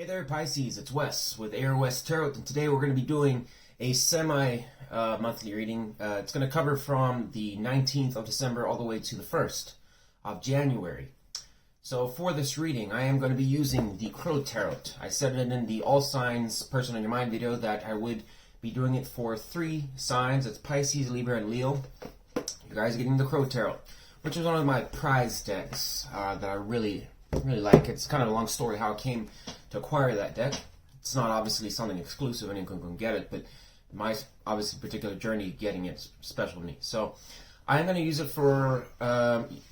Hey there Pisces, it's Wes with Aurawest Tarot, and today we're going to be doing a semi-monthly reading. It's going to cover from the 19th of December all the way to the 1st of January. So for this reading, I am going to be using the Crow Tarot. I said it in the All Signs Person on Your Mind video that I would be doing it for 3 signs. It's Pisces, Libra, and Leo. You guys are getting the Crow Tarot, which is one of my prize decks that I really like. It's kind of a long story how I came to acquire that deck. It's not obviously something exclusive, anyone can get it, but my obviously particular journey getting it is special to me. So I'm going to use it for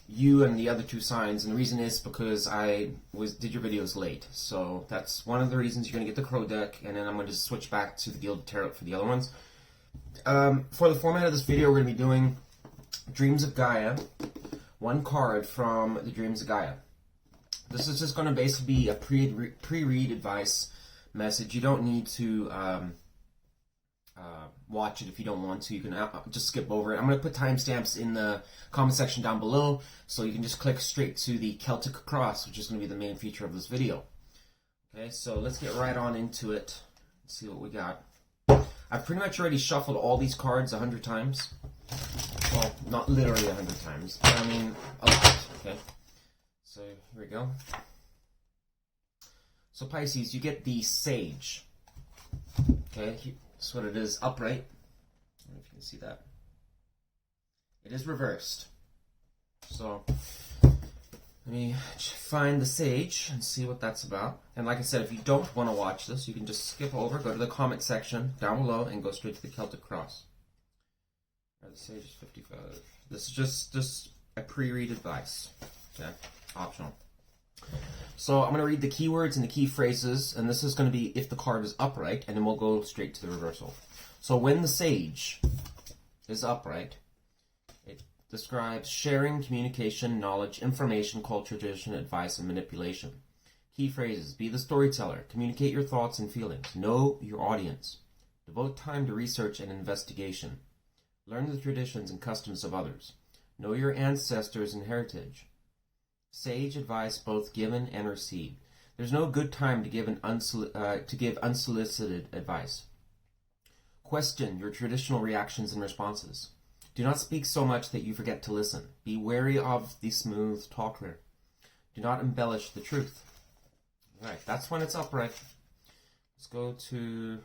you and the other 2 signs, and the reason is because I did your videos late. So that's one of the reasons you're going to get the Crow deck, and then I'm going to switch back to the Gilded Tarot for the other ones. For the format of this video, we're going to be doing Dreams of Gaia, 1 card from the Dreams of Gaia. This is just going to basically be a pre-read advice message. You don't need to watch it if you don't want to. You can just skip over it. I'm going to put timestamps in the comment section down below, so you can just click straight to the Celtic Cross, which is going to be the main feature of this video. Okay, so let's get right on into it and see what we got. I've pretty much already shuffled all these cards 100 times. Well, not literally 100 times, but I mean a lot. Okay. So here we go. So Pisces, you get the Sage. Okay, that's what it is, upright. I don't know if you can see that. It is reversed. So let me find the Sage and see what that's about. And like I said, if you don't want to watch this, you can just skip over, go to the comment section down below, and go straight to the Celtic Cross. The Sage is 55. This is just a pre-read advice. Okay. Optional. So I'm going to read the keywords and the key phrases, and this is going to be if the card is upright, and then we'll go straight to the reversal. So when the Sage is upright, it describes sharing, communication, knowledge, information, culture, tradition, advice, and manipulation. Key phrases: be the storyteller, communicate your thoughts and feelings, know your audience, devote time to research and investigation, learn the traditions and customs of others, know your ancestors and heritage. Sage advice both given and received. There's no good time to give unsolicited advice. Question your traditional reactions and responses. Do not speak so much that you forget to listen. Be wary of the smooth talker. Do not embellish the truth. Alright, that's when it's upright. Let's go to...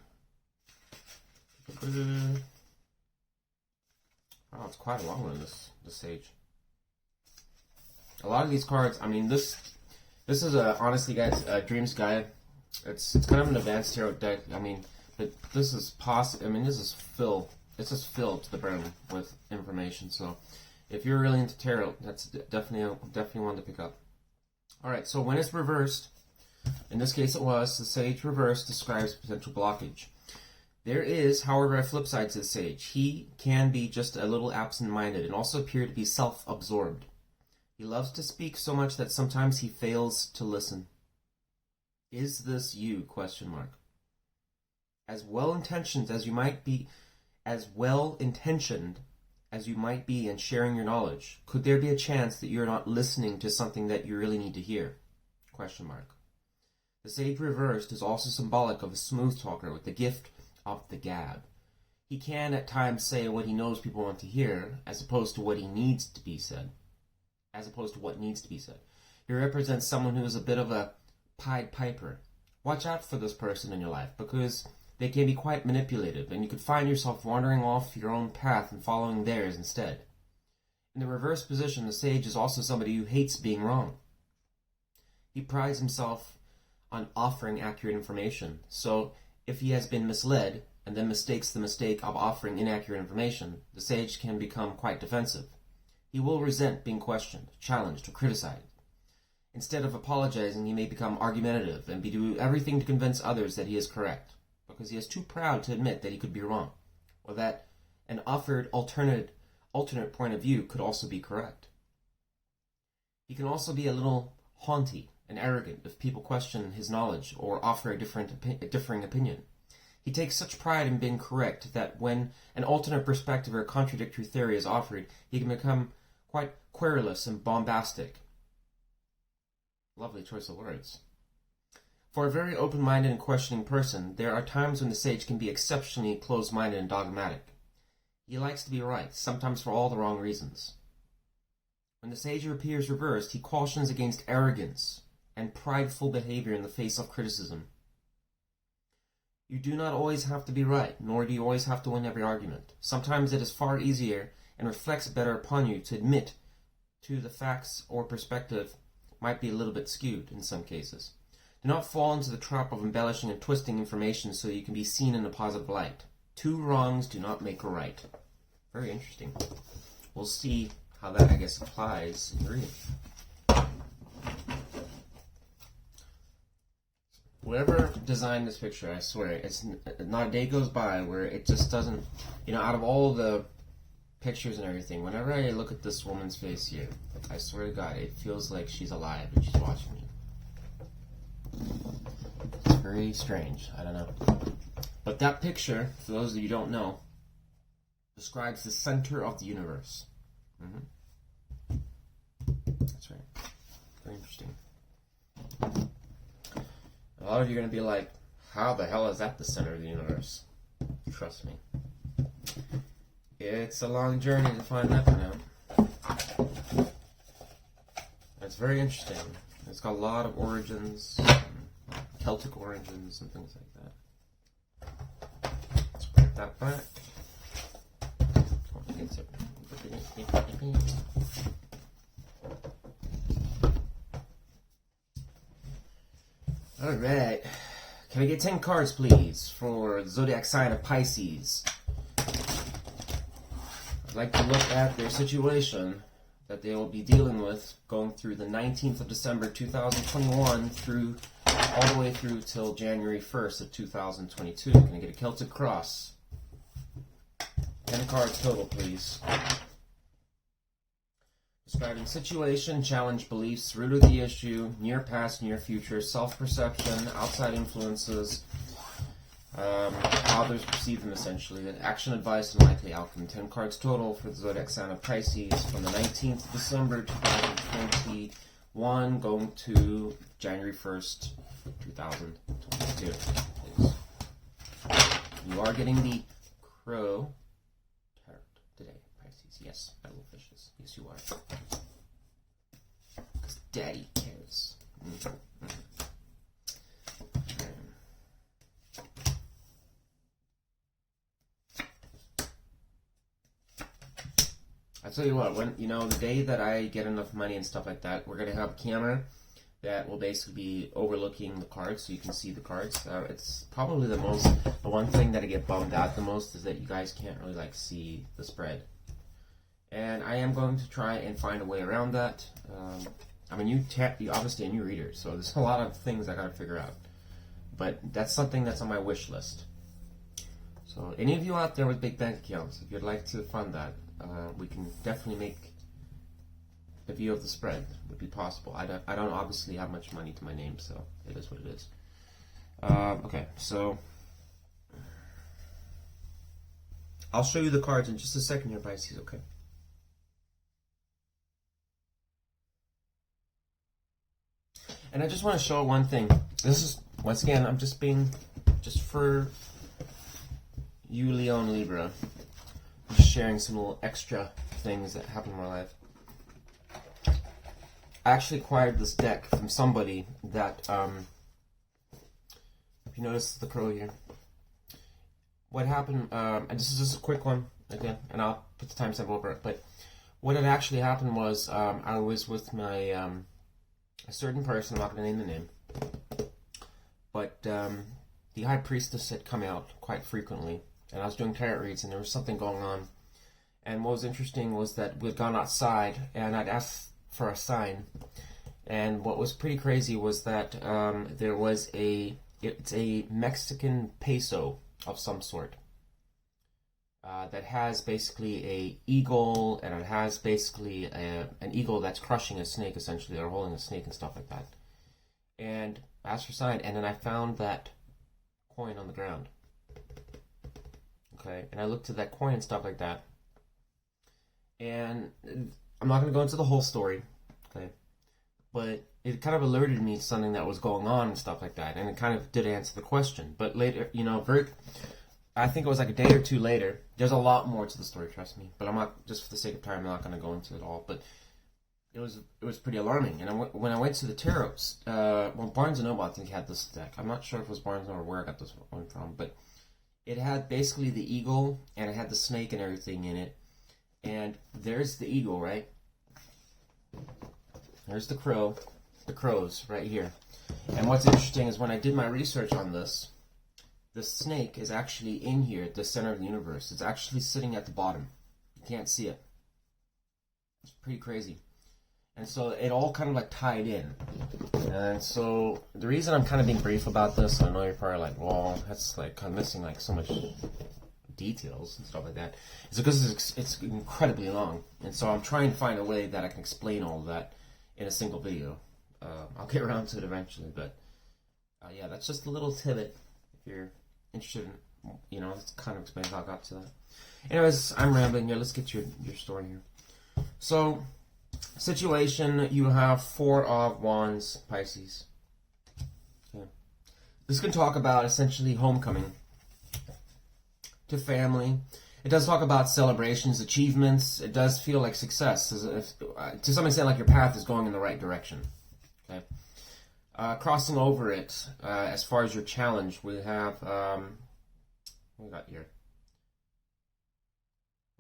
Oh, it's quite a long one, this Sage. A lot of these cards, I mean, this is honestly, guys, Dreams Gaia. It's kind of an advanced tarot deck. I mean, but this is this is filled. It's just filled to the brim with information. So, if you're really into tarot, that's definitely one to pick up. All right. So when it's reversed, in this case, the Sage reversed describes potential blockage. There is, however, a flip side to the Sage. He can be just a little absent-minded and also appear to be self-absorbed. He loves to speak so much that sometimes he fails to listen. Is this you? Question mark. As well-intentioned as you might be in sharing your knowledge, could there be a chance that you're not listening to something that you really need to hear? Question mark. The Sage reversed is also symbolic of a smooth talker with the gift of the gab. He can at times say what he knows people want to hear, as opposed to what needs to be said. He represents someone who is a bit of a Pied Piper. Watch out for this person in your life, because they can be quite manipulative, and you could find yourself wandering off your own path and following theirs instead. In the reverse position, the Sage is also somebody who hates being wrong. He prides himself on offering accurate information, so if he has been misled, and then mistakes the mistake of offering inaccurate information, the Sage can become quite defensive. He will resent being questioned, challenged, or criticized. Instead of apologizing, he may become argumentative and do everything to convince others that he is correct, because he is too proud to admit that he could be wrong, or that an offered alternate point of view could also be correct. He can also be a little haughty and arrogant if people question his knowledge or offer a differing opinion. He takes such pride in being correct that when an alternate perspective or a contradictory theory is offered, he can become quite querulous and bombastic. Lovely choice of words. For a very open-minded and questioning person, there are times when the sage can be exceptionally closed-minded and dogmatic. He likes to be right, sometimes for all the wrong reasons. When the sage appears reversed, he cautions against arrogance and prideful behavior in the face of criticism. You do not always have to be right, nor do you always have to win every argument. Sometimes it is far easier and reflects better upon you to admit to the facts or perspective might be a little bit skewed in some cases. Do not fall into the trap of embellishing and twisting information so you can be seen in a positive light. Two wrongs do not make a right. Very interesting. We'll see how that, I guess, applies in reading. Whoever designed this picture, I swear, it's not a day goes by where it just doesn't, out of all the pictures and everything, whenever I look at this woman's face here, I swear to God, it feels like she's alive and she's watching me. It's very strange. I don't know. But that picture, for those of you who don't know, describes the center of the universe. That's right. Very interesting. A lot of you are going to be like, how the hell is that the center of the universe? Trust me. It's a long journey to find that one out. It's very interesting. It's got a lot of origins, Celtic origins and things like that. Let's put that back. Alright. Can I get 10 cards, please, for the zodiac sign of Pisces? I'd like to look at their situation that they will be dealing with going through the 19th of December 2021 through all the way through till January 1st of 2022. Can I get a Celtic Cross? 10 cards total, please. Describing situation, challenge beliefs, root of the issue, near past, near future, self-perception, outside influences, how others perceive them essentially, action, advice, and likely outcome. 10 cards total for the zodiac sign of Pisces from the 19th of December 2021 going to January 1st, 2022. Please. You are getting the Crow Tarot today, Pisces. Yes, my little fishes. Yes, you are. Because Daddy cares. I'll tell you what, when the day that I get enough money and stuff like that, we're gonna have a camera that will basically be overlooking the cards so you can see the cards. It's probably the one thing that I get bummed out the most is that you guys can't really see the spread. And I am going to try and find a way around that. You're obviously a new reader, so there's a lot of things I gotta figure out. But that's something that's on my wish list. So any of you out there with big bank accounts, if you'd like to fund that, we can definitely make a view of the spread. Would be possible. I don't obviously have much money to my name, so it is what it is. Okay, so I'll show you the cards in just a second here, Pisces, okay? And I just want to show one thing. This is, once again, I'm just for you, Leo and Libra. I'm just sharing some little extra things that happen in my life. I actually acquired this deck from somebody that, if you notice the crow here, what happened, and this is just a quick one, again, and I'll put the timestamp over it, but what had actually happened was, I was with my, a certain person, I'm not going to name the name, but the High Priestess had come out quite frequently, and I was doing tarot reads, and there was something going on, and what was interesting was that we'd gone outside, and I'd asked for a sign, and what was pretty crazy was that there was it's a Mexican peso of some sort that has basically a eagle, and it has basically an eagle that's crushing a snake essentially, or holding a snake and stuff like that. And I asked for a sign, and then I found that coin on the ground. Okay, and I looked at that coin and stuff like that, and I'm not going to go into the whole story, okay, but it kind of alerted me to something that was going on and stuff like that, and it kind of did answer the question. But later, I think it was like a day or two later. There's a lot more to the story, trust me. But I'm not, just for the sake of time, I'm not going to go into it all. But it was pretty alarming. And when I went to the tarots, Barnes & Noble, I think, had this deck. I'm not sure if it was Barnes & Noble or where I got this one from, but it had basically the eagle, and it had the snake and everything in it. And there's the eagle, right? There's the crows right here. And what's interesting is when I did my research on this, the snake is actually in here at the center of the universe. It's actually sitting at the bottom. You can't see it. It's pretty crazy. And so it all kind of like tied in. And so the reason I'm kind of being brief about this, I know you're probably like, well, that's like kind of missing like so much details and stuff like that, is because it's incredibly long. And so I'm trying to find a way that I can explain all of that in a single video. I'll get around to it eventually, but yeah, that's just a little tidbit if you're interested in, it kind of explains how I got to that. Anyways, I'm rambling here. Let's get your story here. So, situation, you have 4 of Wands, Pisces. Okay. This can talk about essentially homecoming to family. It does talk about celebrations, achievements. It does feel like success. To some extent, like your path is going in the right direction. Okay. Crossing over it, as far as your challenge, we have, what we got here?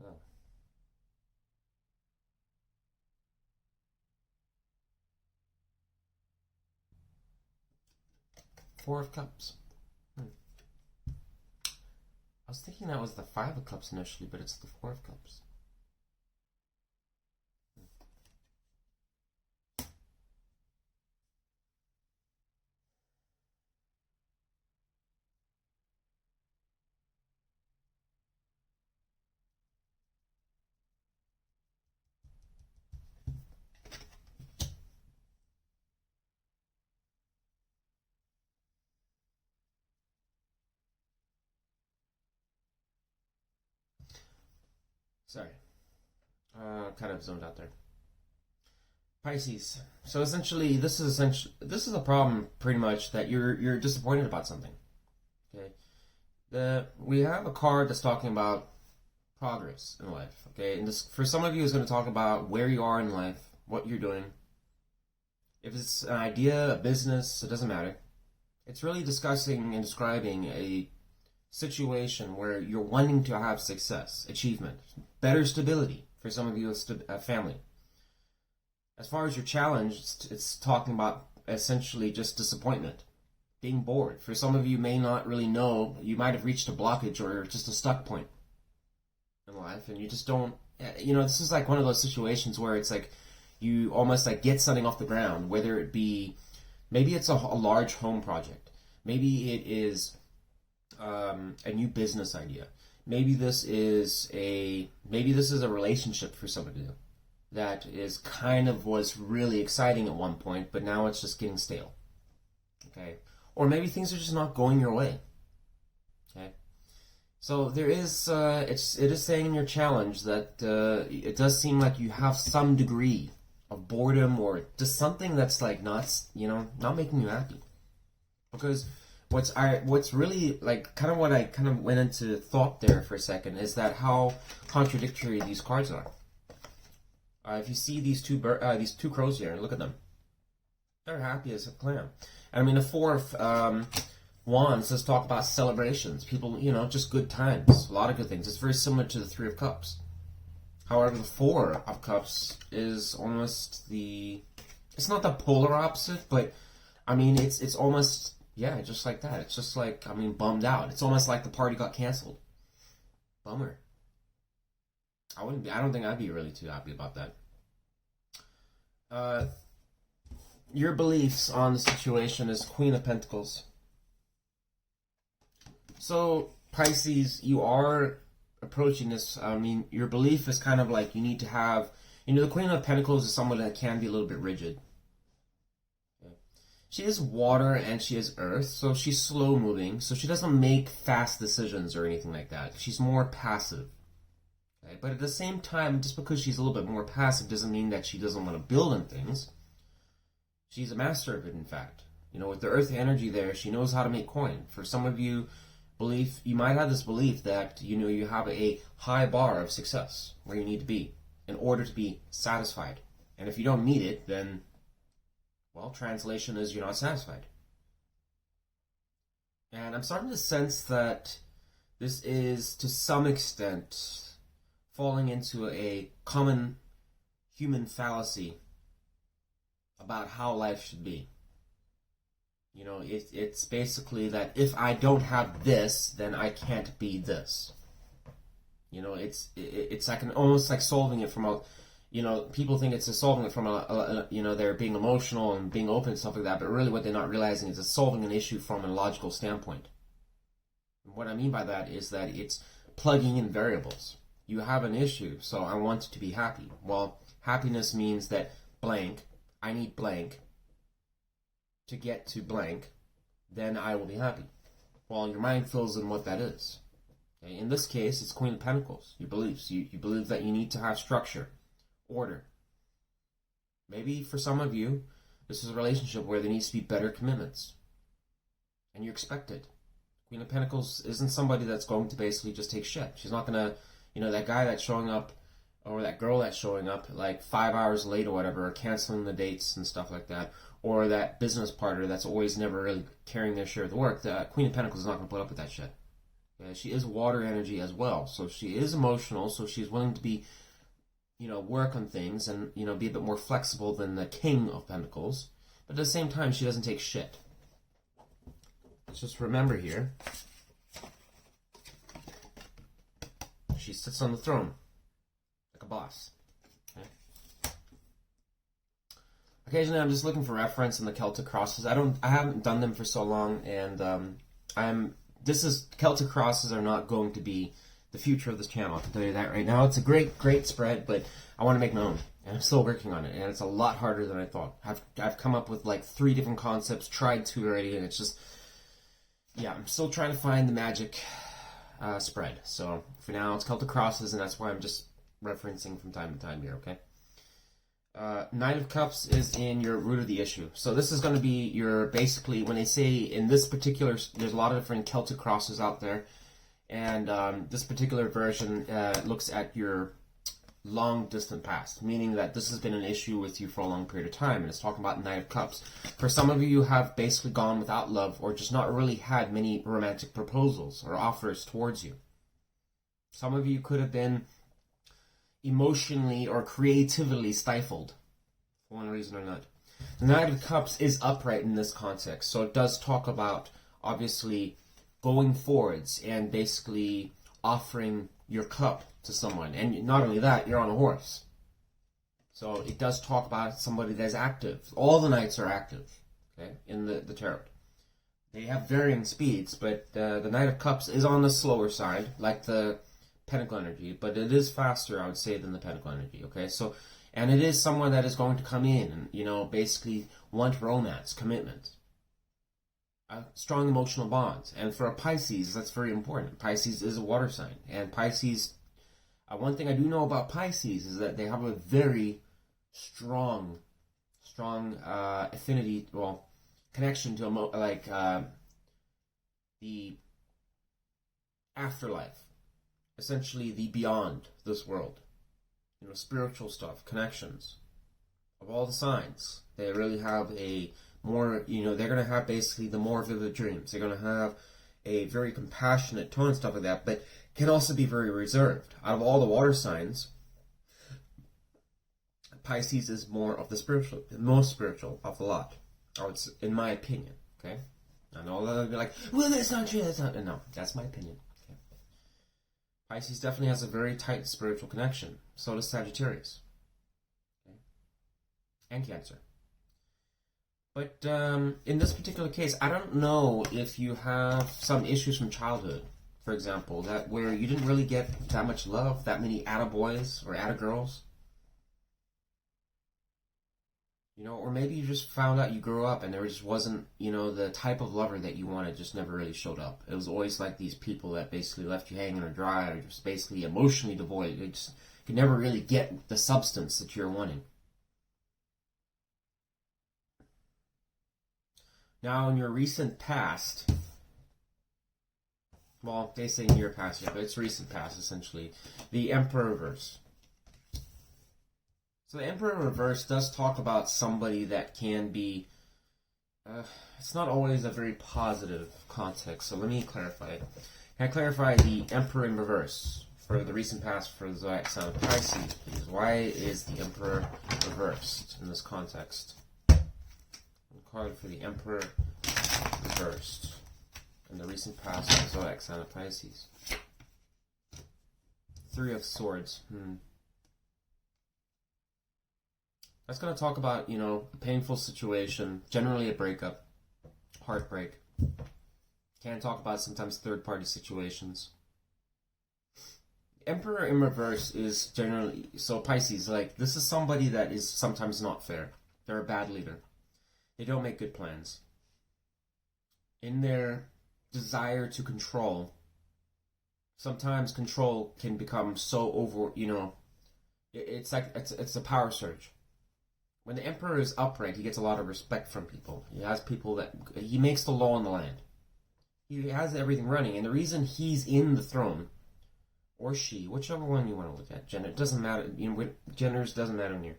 Oh. Four of Cups. I was thinking that was the 5 of Cups initially, but it's the 4 of Cups. Sorry. Kind of zoned out there. Pisces. So essentially, this is a problem pretty much that you're disappointed about something. Okay. We have a card that's talking about progress in life. Okay, and this for some of you is going to talk about where you are in life, what you're doing. If it's an idea, a business, it doesn't matter. It's really discussing and describing a situation where you're wanting to have success, achievement, better stability for some of you, a family. As far as your challenge, it's talking about essentially just disappointment, being bored. For some of you may not really know, you might have reached a blockage or just a stuck point in life, and you just don't, this is like one of those situations where it's like you almost like get something off the ground, whether it be, maybe it's a large home project, maybe it is a new business idea. Maybe this is a relationship for some of you that is was really exciting at one point, but now it's just getting stale. Okay, or maybe things are just not going your way. Okay, so there is it is saying in your challenge that it does seem like you have some degree of boredom or just something that's like not making you happy, because what's really like kind of what I kind of went into thought there for a second is that how contradictory these cards are. If you see these two crows here, look at them. They're happy as a clam. And I mean, the 4 of Wands does talk about celebrations. People, just good times, a lot of good things. It's very similar to the 3 of Cups. However, the 4 of Cups is almost it's not the polar opposite, but I mean, it's almost. Yeah, just like that. It's just like, bummed out. It's almost like the party got canceled. Bummer. I don't think I'd be really too happy about that. Your beliefs on the situation is Queen of Pentacles. So, Pisces, you are approaching this, your belief is kind of like you need to have, the Queen of Pentacles is someone that can be a little bit rigid. She is water and she is earth, so she's slow moving, so she doesn't make fast decisions or anything like that. She's more passive. Okay? But at the same time, just because she's a little bit more passive doesn't mean that she doesn't want to build on things. She's a master of it, in fact. You know, with the earth energy there, she knows how to make coin. For some of you, you might have this belief that, you know, you have a high bar of success where you need to be in order to be satisfied. And if you don't meet it, then, well, translation is you're not satisfied. And I'm starting to sense that this is, to some extent, falling into a common human fallacy about how life should be. You know, it's basically that if I don't have this, then I can't be this. You know, it's like almost like solving it from a, you know, people think it's solving it from a, you know, they're being emotional and being open and stuff like that, but really what they're not realizing is it's solving an issue from a logical standpoint. And what I mean by that is that it's plugging in variables. You have an issue, so I want to be happy. Well, happiness means that blank, I need blank to get to blank, then I will be happy. Well, your mind fills in what that is. Okay? In this case, it's Queen of Pentacles, your beliefs. You believe that you need to have structure, order. Maybe for some of you, this is a relationship where there needs to be better commitments. And you expect it. Queen of Pentacles isn't somebody that's going to basically just take shit. She's not going to, you know, that guy that's showing up, or that girl that's showing up like 5 hours late or whatever, or canceling the dates and stuff like that, or that business partner that's always never really carrying their share of the work. The Queen of Pentacles is not going to put up with that shit. Okay? She is water energy as well, so she is emotional, so she's willing to be, you know, work on things and, you know, be a bit more flexible than the King of Pentacles, but at the same time, she doesn't take shit. Let's just remember here, she sits on the throne like a boss. Okay? Occasionally, I'm just looking for reference in the Celtic Crosses. I haven't done them for so long, and Celtic Crosses are not going to be the future of this channel. I can tell you that right now. It's a great spread, but I want to make my own, and I'm still working on it, and it's a lot harder than I thought. I've come up with like 3 different concepts, tried 2 already, and it's just, yeah, I'm still trying to find the magic spread. So for now, it's Celtic Crosses, and that's why I'm just referencing from time to time here, okay? Knight of Cups is in your root of the issue. So this is going to be your, basically, when they say in this particular, there's a lot of different Celtic Crosses out there, and this particular version looks at your long distant past, meaning that this has been an issue with you for a long period of time, and it's talking about Knight of Cups. For some of you have basically gone without love, or just not really had many romantic proposals or offers towards you. Some of you could have been emotionally or creatively stifled for one reason or another. The Knight of Cups is upright in this context, so it does talk about obviously going forwards and basically offering your cup to someone. And not only that, you're on a horse. So it does talk about somebody that's active. All the knights are active, okay, in the tarot. They have varying speeds, but the Knight of Cups is on the slower side, like the Pentacle energy, but it is faster, I would say, than the Pentacle energy, okay? So, and it is someone that is going to come in and, you know, basically want romance, commitment, strong emotional bonds. And for a Pisces, that's very important. Pisces is a water sign, and Pisces, one thing I do know about Pisces is that they have a very strong affinity, well, connection to the afterlife. Essentially the beyond this world, you know, spiritual stuff, connections. Of all the signs, they really have a more, you know, they're going to have basically the more vivid dreams. They're going to have a very compassionate tone and stuff like that, but can also be very reserved. Out of all the water signs, Pisces is more of the spiritual, most spiritual of the lot, in my opinion, okay? I know they'll be like, well, that's not true, that's not, no, that's my opinion. Pisces definitely has a very tight spiritual connection. So does Sagittarius. Okay? And Cancer. But in this particular case, I don't know if you have some issues from childhood, for example, that where you didn't really get that much love, that many attaboys or attagirls. You know, or maybe you just found out you grew up and there just wasn't, you know, the type of lover that you wanted just never really showed up. It was always like these people that basically left you hanging or dry or just basically emotionally devoid. They just could never really get the substance that you're wanting. Now, in your recent past, well, they say near past, yeah, but it's recent past, essentially, the Emperor reverse. So the Emperor reverse does talk about somebody that can be, it's not always a very positive context, so let me clarify. Can I clarify the Emperor in reverse for the recent past for the zodiac sign of Pisces, please? Why is the Emperor reversed in this context? Card for the Emperor reversed in the recent past of the zodiac sign of Pisces. Three of Swords. That's going to talk about, you know, a painful situation, generally a breakup, heartbreak. Can talk about sometimes third-party situations. Emperor in reverse is generally, so Pisces, like, this is somebody that is sometimes not fair. They're a bad leader. They don't make good plans. In their desire to control, sometimes control can become so over, you know, it's like, it's a power surge. When the Emperor is upright, he gets a lot of respect from people. He has people that, he makes the law in the land. He has everything running, and the reason he's in the throne, or she, whichever one you want to look at, gender, it doesn't matter, you know, genders doesn't matter in here.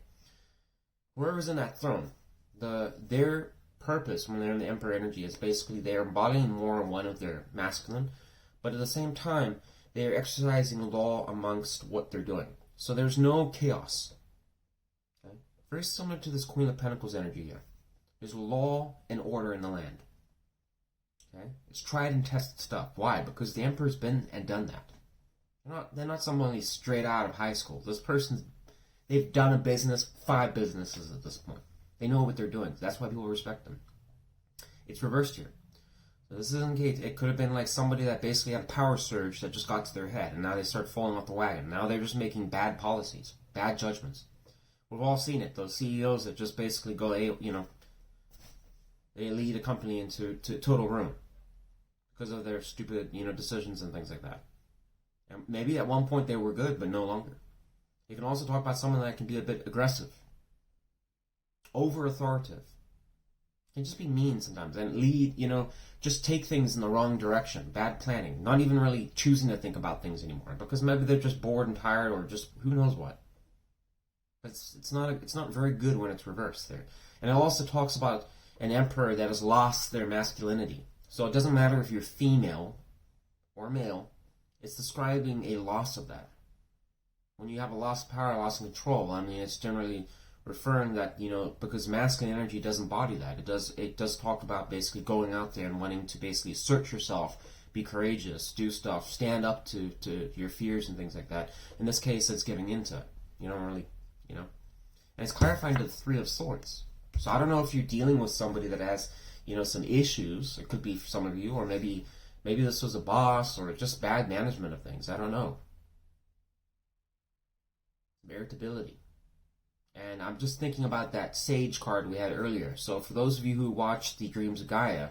Whoever's in that throne, their purpose when they're in the Emperor energy is basically they're embodying more one of their masculine, but at the same time, they're exercising law amongst what they're doing. So there's no chaos. Okay? Very similar to this Queen of Pentacles energy here. There's law and order in the land. Okay? It's tried and tested stuff. Why? Because the Emperor's been and done that. They're not somebody straight out of high school. This person's, they've done a business, 5 businesses at this point. They know what they're doing. That's why people respect them. It's reversed here. So this isn't case. It could have been like somebody that basically had a power surge that just got to their head, and now they start falling off the wagon. Now they're just making bad policies, bad judgments. We've all seen it. Those CEOs that just basically go, you know, they lead a company into total ruin because of their stupid, you know, decisions and things like that. And maybe at one point they were good, but no longer. You can also talk about someone that can be a bit aggressive, over authoritative. Can just be mean sometimes and lead, you know, just take things in the wrong direction. Bad planning, not even really choosing to think about things anymore because maybe they're just bored and tired or just who knows what. But it's not very good when it's reversed there. And it also talks about an emperor that has lost their masculinity. So it doesn't matter if you're female or male. It's describing a loss of that. When you have a loss of power, loss of control, I mean, it's generally referring that, you know, because masculine energy does embody that. It does talk about basically going out there and wanting to basically assert yourself, be courageous, do stuff, stand up to your fears and things like that. In this case, it's giving into it. You don't really, you know. And it's clarifying to the Three of Swords. So I don't know if you're dealing with somebody that has, you know, some issues. It could be for some of you, or maybe this was a boss or just bad management of things. I don't know. Meritability. And I'm just thinking about that Sage card we had earlier. So for those of you who watched the Dreams of Gaia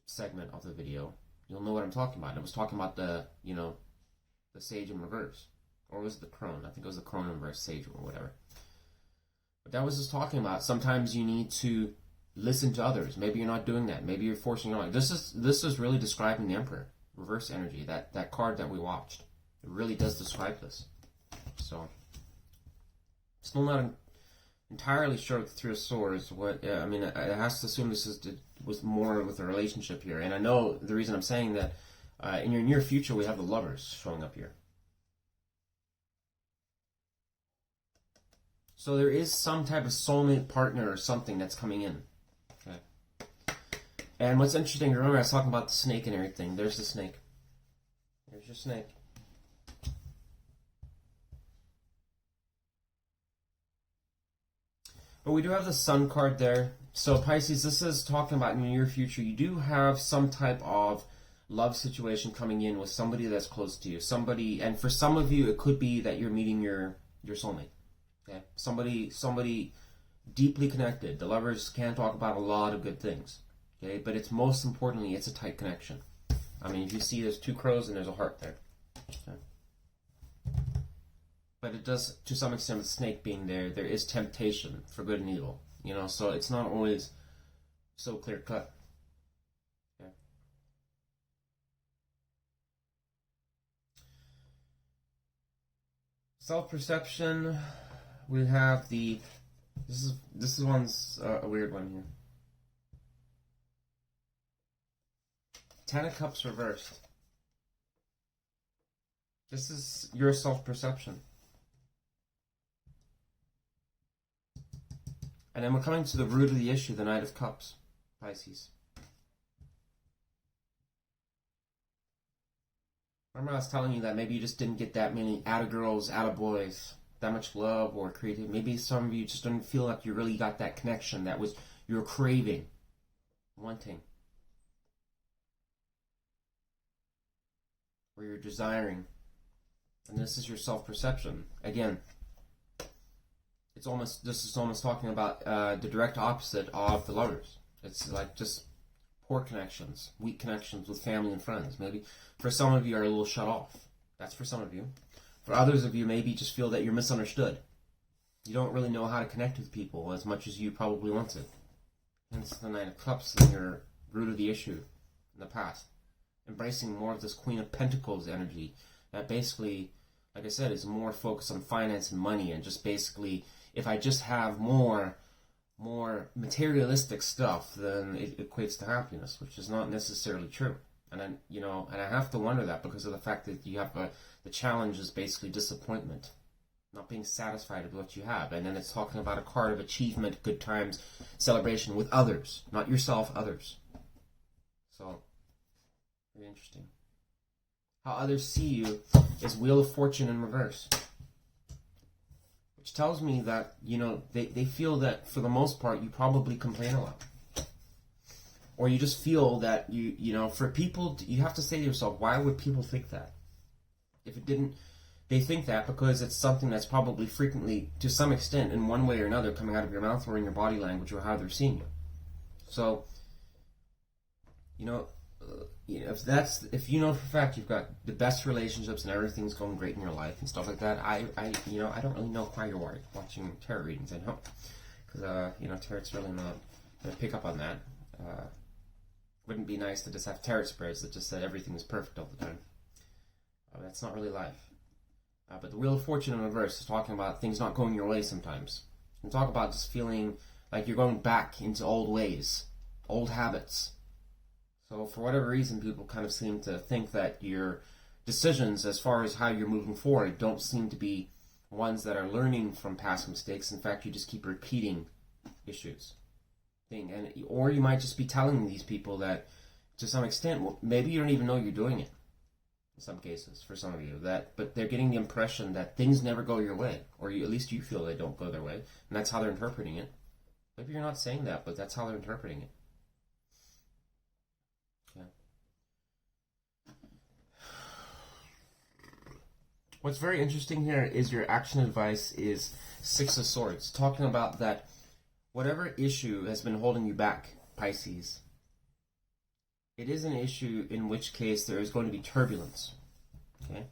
segment of the video, you'll know what I'm talking about. I was talking about the, you know, the Sage in reverse. Or was it the Crone? I think it was the Crone in reverse, Sage or whatever. But that was just talking about sometimes you need to listen to others. Maybe you're not doing that. Maybe you're forcing your own. This is really describing the Emperor. Reverse energy. That card that we watched. It really does describe this. So still not entirely sure with the Three of Swords. I mean, it has to assume this was more with a relationship here. And I know the reason I'm saying that in your near future we have the Lovers showing up here. So there is some type of soulmate partner or something that's coming in. Okay. And what's interesting, remember I was talking about the snake and everything. There's the snake. There's your snake. But we do have the Sun card there. So Pisces, this is talking about in the near future. You do have some type of love situation coming in with somebody that's close to you. Somebody, and for some of you, it could be that you're meeting your soulmate. Okay, somebody deeply connected. The Lovers can talk about a lot of good things. Okay, but it's most importantly, it's a tight connection. I mean, if you see there's 2 crows and there's a heart there. Okay. But it does, to some extent, with the snake being there, there is temptation for good and evil. You know, so it's not always so clear cut. Okay. Self-perception, we have this is one's a weird one here. Ten of Cups reversed. This is your self-perception. And then we're coming to the root of the issue, the Knight of Cups, Pisces. Remember I was telling you that maybe you just didn't get that many atta-girls, atta-boys, that much love or creative. Maybe some of you just didn't feel like you really got that connection that was you were craving, wanting, or you're desiring. And this is your self-perception. Again, this is almost talking about the direct opposite of the Lovers. It's like just poor connections, weak connections with family and friends. Maybe for some of you are a little shut off. That's for some of you. For others of you, maybe just feel that you're misunderstood. You don't really know how to connect with people as much as you probably want to. Hence the Knight of Cups and your root of the issue in the past. Embracing more of this Queen of Pentacles energy that basically, like I said, is more focused on finance and money, and just basically, if I just have more materialistic stuff, then it equates to happiness, which is not necessarily true. And then, and I have to wonder that because of the fact that you have the challenge is basically disappointment, not being satisfied with what you have. And then it's talking about a card of achievement, good times, celebration with others, not yourself, others. So, very interesting. How others see you is Wheel of Fortune in reverse. Which tells me that, they feel that for the most part you probably complain a lot. Or you just feel that for people, you have to say to yourself, why would people think that? If it didn't, they think that because it's something that's probably frequently, to some extent, in one way or another, coming out of your mouth or in your body language or how they're seeing you. So, if you know for a fact you've got the best relationships and everything's going great in your life and stuff like that, I don't really know why you're watching tarot readings. I know, because tarot's really not going to pick up on that. Wouldn't be nice to just have tarot spreads that just said everything is perfect all the time. That's not really life. But the Wheel of Fortune in reverse is talking about things not going your way sometimes. And talk about just feeling like you're going back into old ways, old habits. So for whatever reason, people kind of seem to think that your decisions as far as how you're moving forward don't seem to be ones that are learning from past mistakes. In fact, you just keep repeating issues. Or you might just be telling these people that, to some extent, maybe you don't even know you're doing it. In some cases, for some of you, but they're getting the impression that things never go your way, or at least you feel they don't go their way, and that's how they're interpreting it. Maybe you're not saying that, but that's how they're interpreting it. Okay. What's very interesting here is your action advice is Six of Swords, talking about that whatever issue has been holding you back, Pisces, it is an issue in which case there is going to be turbulence, okay?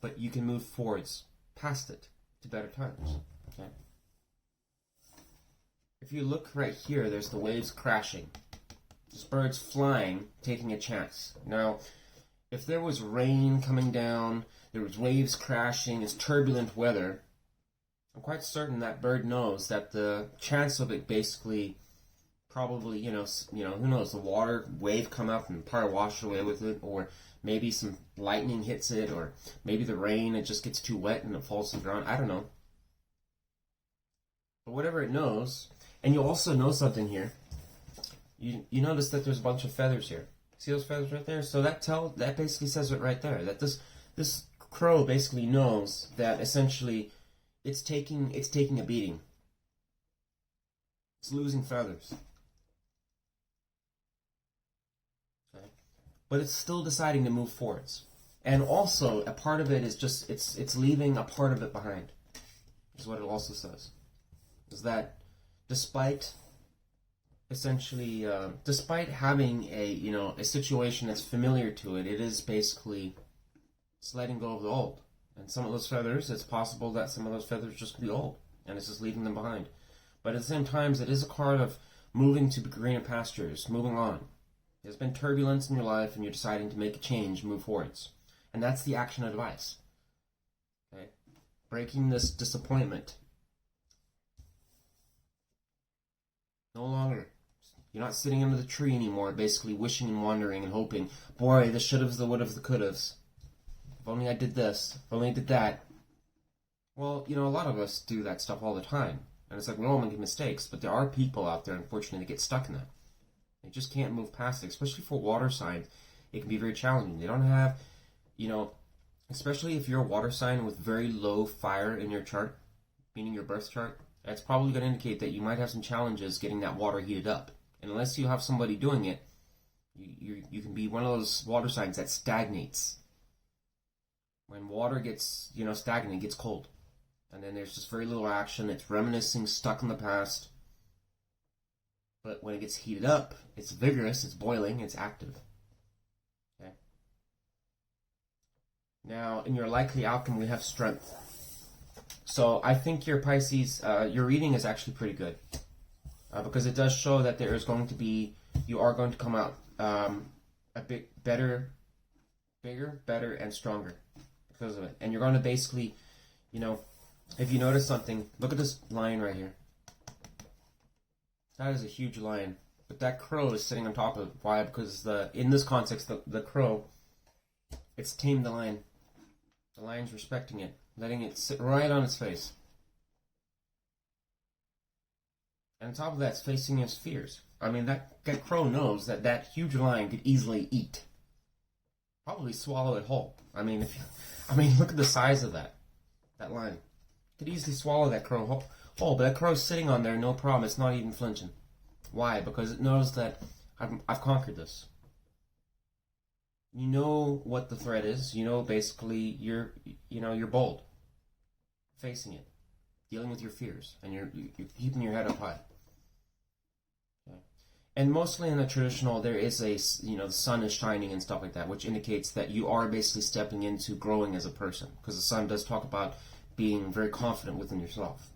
But you can move forwards past it to better times, okay? If you look right here, there's the waves crashing. There's birds flying, taking a chance. Now, if there was rain coming down, there was waves crashing, it's turbulent weather, I'm quite certain that bird knows that the chance of it basically probably, who knows, the water wave come up and part wash away with it, or maybe some lightning hits it, or maybe the rain, it just gets too wet and it falls to the ground. I don't know. But whatever it knows, and you'll also know something here. You notice that there's a bunch of feathers here. See those feathers right there? So that basically says it right there. That this crow basically knows that essentially it's taking a beating. It's losing feathers. Okay. But it's still deciding to move forwards. And also, a part of it is just, it's leaving a part of it behind. Is what it also says. Is that despite essentially, despite having a situation that's familiar to it, it is basically it's letting go of the old. And some of those feathers, it's possible that some of those feathers just could be old, and it's just leaving them behind. But at the same time, it is a card of moving to greener pastures, moving on. There's been turbulence in your life and you're deciding to make a change, move forwards. And that's the action advice. Okay? Breaking this disappointment. No longer. You're not sitting under the tree anymore, basically wishing and wondering and hoping, boy, the should'ves, the would'ves, the could'ves. If only I did this. If only I did that. Well, a lot of us do that stuff all the time. And it's like, we all make mistakes, but there are people out there, unfortunately, that get stuck in that. They just can't move past it, especially for water signs. It can be very challenging. They don't have, especially if you're a water sign with very low fire in your chart, meaning your birth chart, that's probably going to indicate that you might have some challenges getting that water heated up. And unless you have somebody doing it, you can be one of those water signs that stagnates. When water gets, stagnant, it gets cold. And then there's just very little action. It's reminiscing, stuck in the past. But when it gets heated up, it's vigorous, it's boiling, it's active. Okay. Now, in your likely outcome, we have strength. So I think your Pisces, your reading is actually pretty good. Because it does show that there is going to be, you are going to come out a bit better, bigger, better, and stronger because of it. And you're going to basically, if you notice something, look at this lion right here. That is a huge lion. But that crow is sitting on top of it. Why? Because in this context, the crow, it's tamed the lion. The lion's respecting it, letting it sit right on its face. And on top of that, it's facing his fears. I mean, that crow knows that huge lion could easily eat. Probably swallow it whole. I mean, look at the size of that lion. Could easily swallow that crow whole, but that crow's sitting on there, no problem. It's not even flinching. Why? Because it knows that I've conquered this. You know what the threat is. Basically, you're bold, facing it, dealing with your fears, and you're keeping your head up high. Okay. And mostly in the traditional, there is the sun is shining and stuff like that, which indicates that you are basically stepping into growing as a person, because the sun does talk about being very confident within yourself,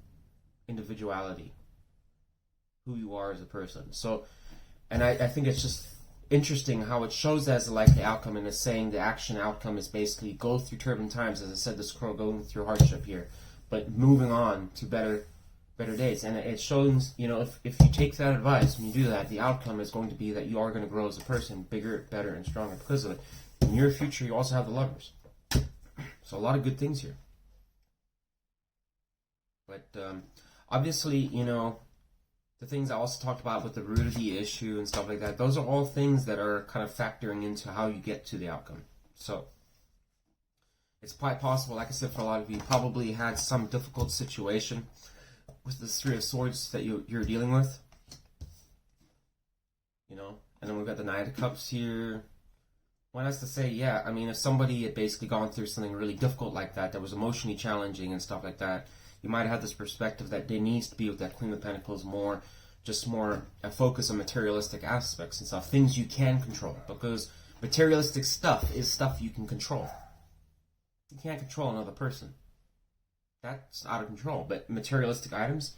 individuality, who you are as a person. So, and I think it's just interesting how it shows that as a likely outcome, and is saying the action outcome is basically go through turbulent times, as I said, this crow going through hardship here, but moving on to better days. And it shows, if you take that advice and you do that, the outcome is going to be that you are going to grow as a person, bigger, better, and stronger because of it. In your future, you also have the Lovers. So a lot of good things here. But obviously, the things I also talked about with the root of the issue and stuff like that, those are all things that are kind of factoring into how you get to the outcome. So it's quite possible, like I said, for a lot of you, probably had some difficult situation with the Three of Swords that you're dealing with. And then we've got the Knight of Cups here. One has to say, yeah, if somebody had basically gone through something really difficult like that was emotionally challenging and stuff like that, you might have this perspective that there needs to be with that Queen of Pentacles more a focus on materialistic aspects and stuff, things you can control, because materialistic stuff is stuff you can control. You can't control another person. That's out of control, but materialistic items,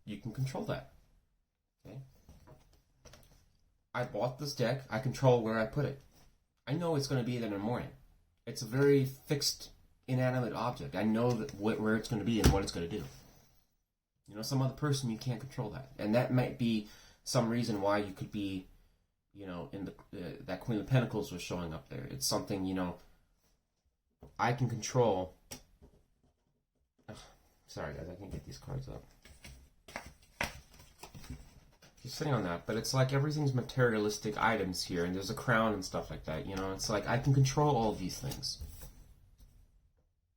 you can control that. Okay? I bought this deck, I control where I put it. I know it's going to be there in the morning. It's a very fixed, inanimate object. I know that where it's going to be and what it's going to do. Some other person, you can't control that. And that might be some reason why you could be, in that Queen of Pentacles was showing up there. It's something, I can control. Ugh, sorry guys, I can't get these cards up. Just sitting on that, but it's like everything's materialistic items here, and there's a crown and stuff like that, It's like I can control all of these things.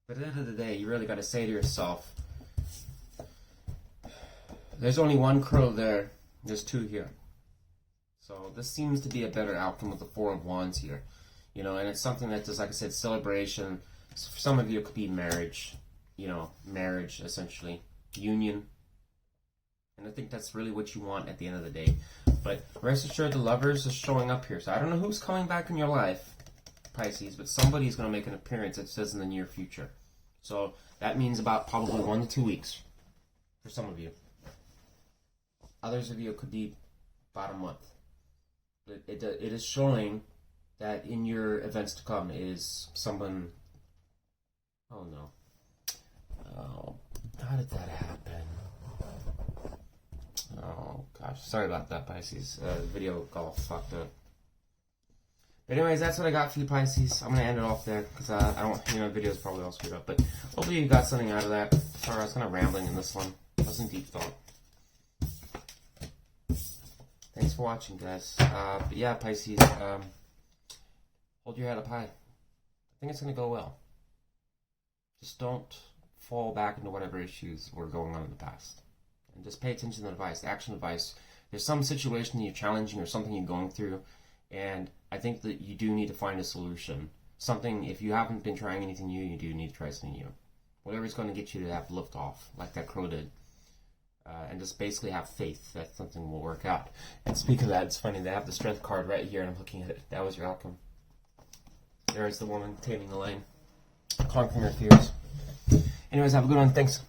But at the end of the day, you really got to say to yourself, there's only one crow there, there's two here. So this seems to be a better outcome with the Four of Wands here. And it's something that does, like I said, celebration. For some of you, it could be marriage, marriage, essentially, union. And I think that's really what you want at the end of the day. But rest assured, the Lovers is showing up here. So I don't know who's coming back in your life, Pisces, but somebody's going to make an appearance, it says, in the near future. So that means about probably 1 to 2 weeks for some of you. Others of you, it could be about a month. It is showing that in your events to come is someone. Oh no. Oh, how did that happen? Oh gosh, sorry about that, Pisces. The video got all fucked up. But anyways, that's what I got for you, Pisces. I'm gonna end it off there because I don't. The video's probably all screwed up. But hopefully you got something out of that. Sorry, I was kind of rambling in this one. It wasn't deep thought. Thanks for watching, guys. But yeah, Pisces. Hold your head up high. I think it's gonna go well. Just don't fall back into whatever issues were going on in the past. And just pay attention to the advice, the action advice. There's some situation that you're challenging or something you're going through, and I think that you do need to find a solution. Something, if you haven't been trying anything new, you do need to try something new. Whatever's going to get you to have lift off, like that crow did. And just basically have faith that something will work out. And speaking of that, it's funny, they have the strength card right here, and I'm looking at it. That was your outcome. There's the woman taming the lion, conquering her fears. Anyways, have a good one. Thanks.